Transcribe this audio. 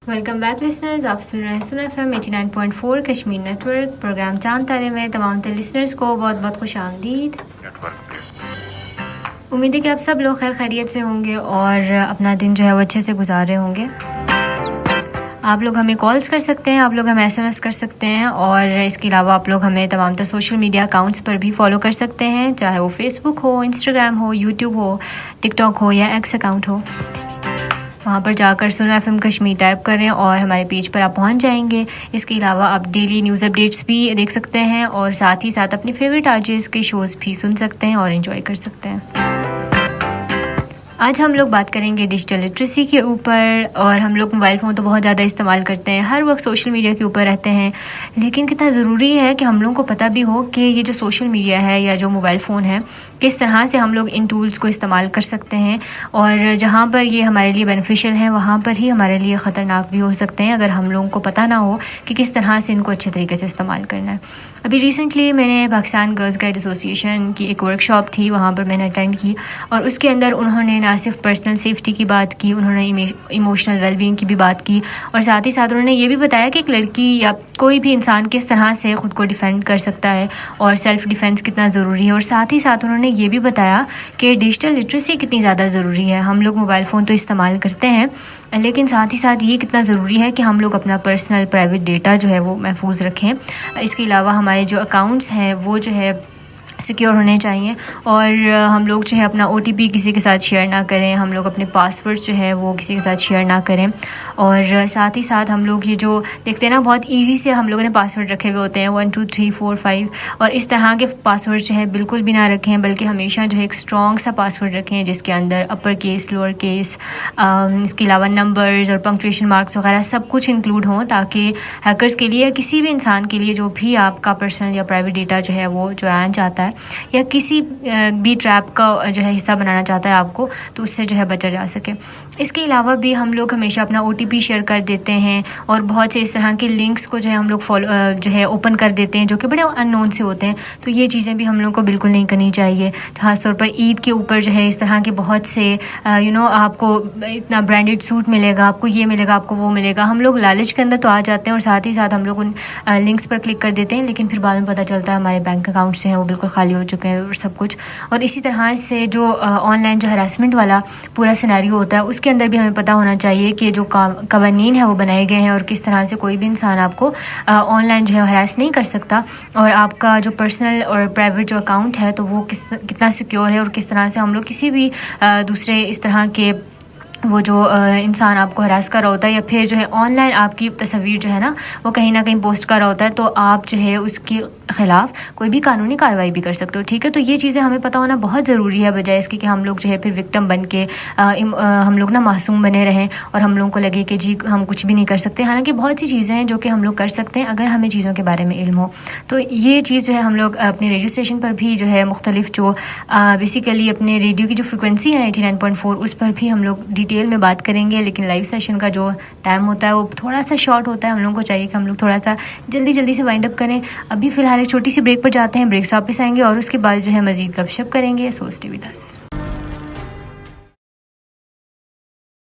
Welcome back listeners, آپ سن رہے ہیں Sun F M 89.4 Kashmir network, programme چاند تارے میں تمام تر لسنرز کو بہت بہت خوش آمدید۔ امید ہے کہ آپ سب لوگ خیر خیریت سے ہوں گے اور اپنا دن جو ہے وہ اچھے سے گزار رہے ہوں گے۔ آپ لوگ ہمیں کالز کر سکتے ہیں، آپ لوگ ہمیں SMS کر سکتے ہیں، اور اس کے علاوہ آپ لوگ ہمیں تمام تر سوشل میڈیا اکاؤنٹس پر بھی فالو کر سکتے ہیں، چاہے وہ فیس بک ہو، انسٹاگرام ہو، یوٹیوب ہو، ٹک ٹاک ہو یا ایکس اکاؤنٹ ہو۔ وہاں پر جا کر سن ایف ایم کشمیر ٹائپ کریں اور ہمارے پیج پر آپ پہنچ جائیں گے۔ اس کے علاوہ آپ ڈیلی نیوز اپڈیٹس بھی دیکھ سکتے ہیں، اور ساتھ ہی ساتھ اپنے فیوریٹ آرجز کے شوز بھی سن سکتے ہیں اور انجوائے کر سکتے ہیں۔ آج ہم لوگ بات کریں گے ڈیجیٹل لٹریسی کے اوپر، اور ہم لوگ موبائل فون تو بہت زیادہ استعمال کرتے ہیں، ہر وقت سوشل میڈیا کے اوپر رہتے ہیں، لیکن کتنا ضروری ہے کہ ہم لوگوں کو پتہ بھی ہو کہ یہ جو سوشل میڈیا ہے یا جو موبائل فون ہے، کس طرح سے ہم لوگ ان ٹولز کو استعمال کر سکتے ہیں، اور جہاں پر یہ ہمارے لیے بینیفیشیل ہیں وہاں پر ہی ہمارے لیے خطرناک بھی ہو سکتے ہیں، اگر ہم لوگوں کو پتہ نہ ہو کہ کس طرح سے ان کو اچھے طریقے سے استعمال کرنا ہے۔ ابھی ریسنٹلی میں نے پاکستان گرلز گائیڈ ایسوسیشن کی ایک ورک شاپ تھی، وہاں پر میں نے اٹینڈ کی، اور اس کے اندر انہوں نے نہ صرف پرسنل سیفٹی کی بات کی، انہوں نے ایموشنل ویل بینگ کی بھی بات کی، اور ساتھ ہی ساتھ انہوں نے یہ بھی بتایا کہ ایک لڑکی یا کوئی بھی انسان کس طرح سے خود کو ڈیفینڈ کر سکتا ہے، اور سیلف ڈیفینس کتنا ضروری ہے، اور ساتھ ہی ساتھ انہوں نے یہ بھی بتایا کہ ڈیجیٹل لٹریسی کتنی زیادہ ضروری ہے۔ ہم لوگ موبائل فون تو استعمال کرتے ہیں، لیکن ساتھ ہی ساتھ یہ کتنا ضروری ہے کہ ہم لوگ اپنا پرسنل پرائیویٹ ڈیٹا جو ہے وہ محفوظ رکھیں۔ اس کے علاوہ ہمارے جو اکاؤنٹس ہیں وہ جو ہے سیکیور ہونے چاہیے، اور ہم لوگ جو ہے اپنا OTP کسی کے ساتھ شیئر نہ کریں، ہم لوگ اپنے پاسورڈ جو ہے وہ کسی کے ساتھ شیئر نہ کریں، اور ساتھ ہی ساتھ ہم لوگ یہ جو دیکھتے ہیں نا، بہت ایزی سے ہم لوگوں نے پاسورڈ رکھے ہوئے ہوتے ہیں 1 2 3 4 5، اور اس طرح کے پاسورڈ جو ہے بالکل بھی نہ رکھیں، بلکہ ہمیشہ جو ہے ایک اسٹرانگ سا پاسورڈ رکھیں جس کے اندر اپر کیس، لوور کیس، اس کے علاوہ نمبرز اور پنکچویشن مارکس وغیرہ سب کچھ انکلوڈ ہوں، تاکہ ہیکرز کے لیے، کسی بھی انسان کے لیے جو بھی آپ کا پرسنل یا پرائیویٹ ڈیٹا جو ہے وہ چرانا چاہتا ہے یا کسی بھی ٹریپ کا جو ہے حصہ بنانا چاہتا ہے آپ کو، تو اس سے جو ہے بچا جا سکے۔ اس کے علاوہ بھی ہم لوگ ہمیشہ اپنا OTP شیئر کر دیتے ہیں، اور بہت سے اس طرح کے لنکس کو جو ہے ہم لوگ جو ہے اوپن کر دیتے ہیں جو کہ بڑے ان نون سے ہوتے ہیں، تو یہ چیزیں بھی ہم لوگ کو بالکل نہیں کرنی چاہیے۔ خاص طور پر عید کے اوپر جو ہے اس طرح کے بہت سے آپ کو اتنا برانڈیڈ سوٹ ملے گا، آپ کو یہ ملے گا، آپ کو وہ ملے گا، ہم لوگ لالچ کے اندر تو آ جاتے ہیں، اور ساتھ ہی ساتھ ہم لوگ ان لنکس پر کلک کر دیتے ہیں، لیکن پھر بعد میں پتہ چلتا ہے ہمارے بینک اکاؤنٹس جو ہیں وہ بالکل خالی ہو چکے ہیں اور سب کچھ۔ اور اسی طرح سے جو آن لائن جو ہراسمنٹ والا پورا سیناریو ہوتا ہے، اس کے اندر بھی ہمیں پتہ ہونا چاہیے کہ جو قوانین ہیں وہ بنائے گئے ہیں، اور کس طرح سے کوئی بھی انسان آپ کو آن لائن جو ہے ہراس نہیں کر سکتا، اور آپ کا جو پرسنل اور پرائیویٹ جو اکاؤنٹ ہے تو وہ کتنا سیکیور ہے، اور کس طرح سے ہم لوگ کسی بھی دوسرے اس طرح کے وہ جو انسان آپ کو ہراس کر رہا ہوتا ہے، یا پھر جو ہے آن لائن آپ کی تصویر جو ہے نا وہ کہیں نہ کہیں پوسٹ کر رہا ہوتا ہے، تو آپ جو ہے اس کے خلاف کوئی بھی قانونی کارروائی بھی کر سکتے ہو، ٹھیک ہے؟ تو یہ چیزیں ہمیں پتہ ہونا بہت ضروری ہے، بجائے اس کے کہ ہم لوگ جو ہے پھر وکٹم بن کے ہم لوگ نا معصوم بنے رہیں، اور ہم لوگوں کو لگے کہ جی ہم کچھ بھی نہیں کر سکتے، حالانکہ بہت سی چیزیں ہیں جو کہ ہم لوگ کر سکتے ہیں اگر ہمیں چیزوں کے بارے میں علم ہو۔ تو یہ چیز جو ہے ہم لوگ اپنے ریڈیو اسٹیشن پر بھی جو ہے مختلف جو بیسیکلی اپنے ریڈیو کی جو فریکوینسی ہے 89.4، اس پر بھی ہم لوگ ڈیٹیل میں بات کریں گے، لیکن لائیو سیشن کا جو ٹائم ہوتا ہے وہ تھوڑا سا شارٹ ہوتا ہے، ہم لوگوں کو چاہیے کہ ہم لوگ تھوڑا سا جلدی سے وائنڈ اپ کریں۔ ابھی فی الحال ایک چھوٹی سی بریک پر جاتے ہیں، بریک سے واپس آئیں گے اور اس کے بعد جو ہے مزید گپ شپ کریں گے، سو اسٹے ود اس۔